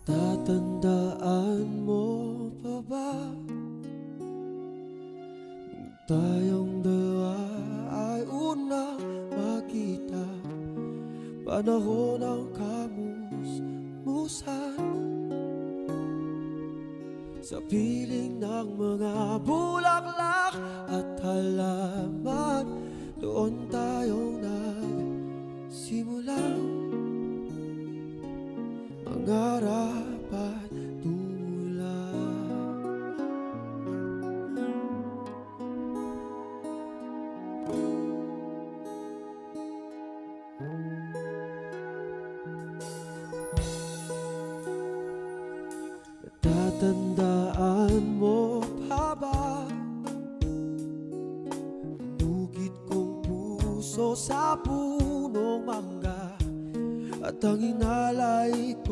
Tatandaan mo pa ba nung tayong dalawa ay unang magkita? Panahon ng kamusmusan sa piling ng mga bulaklak at halaman. Doon tayong nagsimulang mangarap at tumula. Natatandaan mo pa ba inugit kong puso sa punong mangga at ang inalay ko